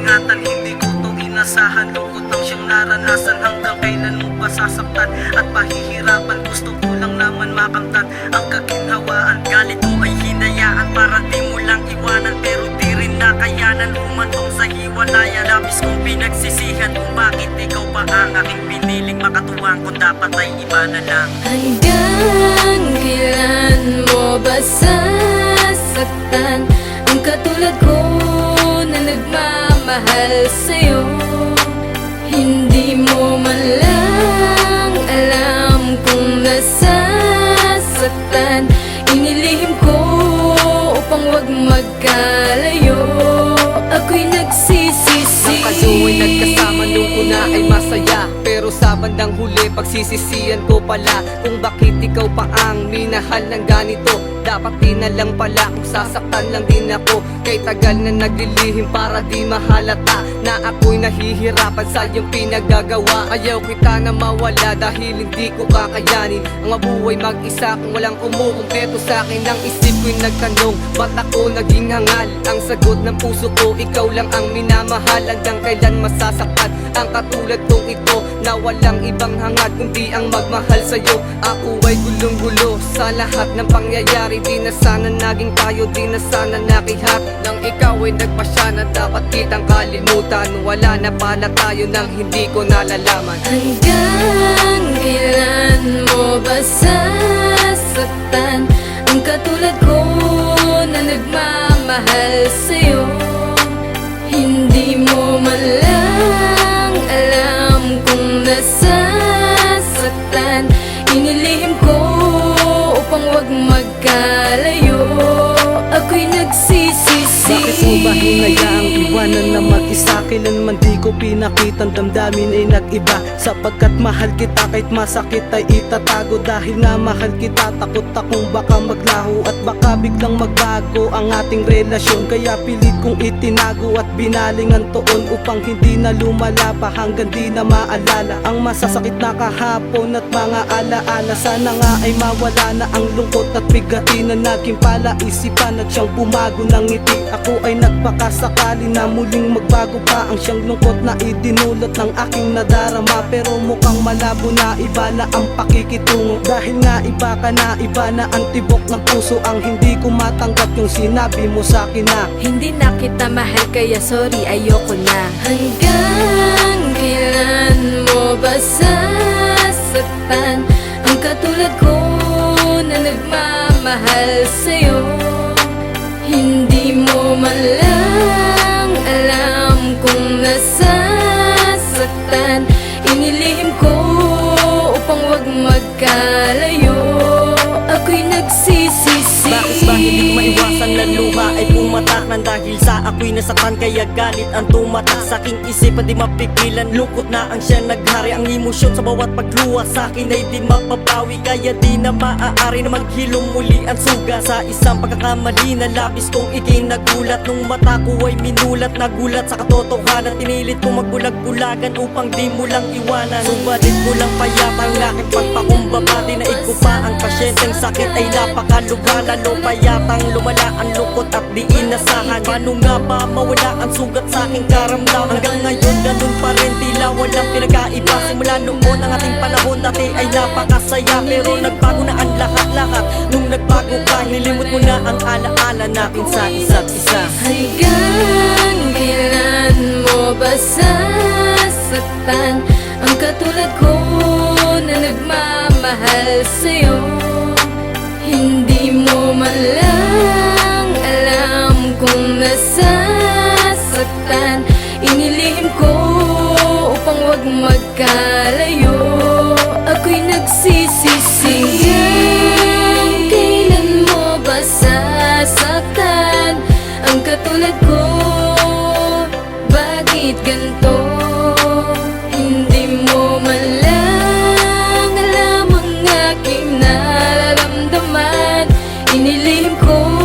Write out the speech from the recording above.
ingatan, hindi ko to inasahan. Lungkot ang siyang naranasan, hanggang kailan mo pa sasaktan at pahihirapan. Gusto ko lang naman makamtan ang kaginhawaan. Galit mo ay hinayaan para di mo lang iwanan, pero di rin nakayanan humantong sa hiwalayan. Labis kong pinagsisihan kung bakit ikaw pa ang aking piniling makatuwang, kung dapat ay iba na lang. Hanggang kailan mo ba sasaktan ang katulad ko na nagmamahal sa'yo? Hindi mo man lang alam kung nasasaktan. Inilihim ko upang wag magkalayo. Ako'y nagsisisi. Ang kaluwa'y nagkasama nung una ay masaya, pero sa bandang huli pagsisisihan ko pala kung bakit ikaw pa ang minahal ng ganito. Dapat di na lang pala kung sasaktan lang din ako. Kay tagal na naglilihim para di mahalata na ako'y nahihirapan sa iyong pinagagawa. Ayaw kita na mawala dahil hindi ko kakayanin ang mabuhay mag-isa kung walang umukumpleto sa akin. Ang isip ko'y nagtanong, ba't ako naging hangal? Ang sagot ng puso ko, ikaw lang ang minamahal. Hanggang kailan masasaktan ang katulad kong ito na walang ibang hangad kundi ang magmahal sa'yo? Ako ay gulong-gulo sa lahat ng pangyayari. Di na sana naging tayo, di na sana nakihat. Nang ikaw ay nagpasya na dapat kitang kalimutan, wala na pala tayo nang hindi ko nalalaman. Hanggang kailan mo ba sasaktan ang katulad ko na nagmamahal sa'yo? Hindi mo man lang alam kung nasasaktan. Inilihim ko upang wag magkalayo. Ako'y nagsisisi. Bakit mo ba hinayaang iwanan na mag-isa? Kailanman di ko pinakitang damdamin ay nag-iba. Sapagkat mahal kita kahit masakit ay itatago. Dahil nga mahal kita, takot akong baka maglaho at baka biglang magbago ang ating relasyon. Kaya pilit kong itinago at binalingan toon upang hindi na lumala pa hanggang di na maalala ang masasakit na kahapon at mga alaala. Sana nga ay mawala na ang lungkot at bigatin na naging palaisipan at siyang bumago ng ngiti. Ako ay nagpakasakali na muling magbago pa ang siyang lungkot na idinulot ng aking nadarama. Pero mukhang malabo na iba na ang pakikitungo. Dahil nga iba ka na, iba na ang tibok ng puso. Ang hindi ko matanggap yung sinabi mo sa akin na hindi na kita mahal kaya sorry, ayoko na. Hanggang kailan mo ba sasaktan ang katulad ko na nagmamahal sa'yo? Hindi mo man lang alam kung nasasaktan. Inilihim ko upang wag magkalayo. Ako'y nagsisisi. bakit ba hindi maiwasan na luha ay pumatak nang dahil sa ako'y nasaktan, kaya galit ang tumatak sa aking isipan, di mapigilan. Lungkot na ang siya naghari, ang emosyon sa bawat pagluha sa akin ay di mapapawi. Kaya di na maaari na maghilom muli ang suga sa isang pagkakamali na labis kong ikinagulat. Nung mata ko ay minulat, nagulat sa katotohanan. Tinilit ko magbulag-bulagan upang di mo lang iwanan. Subalit ko lang payapa ang aking pagpakumbaba. Dinaig ko pa ang pasyenteng sakit ay napakalubha. Lalo payatang lumala ang lungkot at di inasahan. Paano nga ba mawala ang sugat sa aking karamdaman? Hanggang ngayon ganun pa rin, tila walang pinagkaiba. Simula noon ang ating panahon, dati ay napakasaya. Pero nagbago na ang lahat-lahat. Nung nagbago ka, nilimot mo na ang alaala natin sa isa't isa. Hanggang kailan mo ba sasaktan ang katulad ko na nagmamahal sa'yo? Hindi mo man lang alam kung nasasaktan. Inilihim ko upang wag magkalayo. Ako'y nagsisisi. Hanggang kailan mo ba sasaktan ang katulad ko? Bakit ganito? Hindi mo man lang alam ang aking nararamdaman. Inilihim ko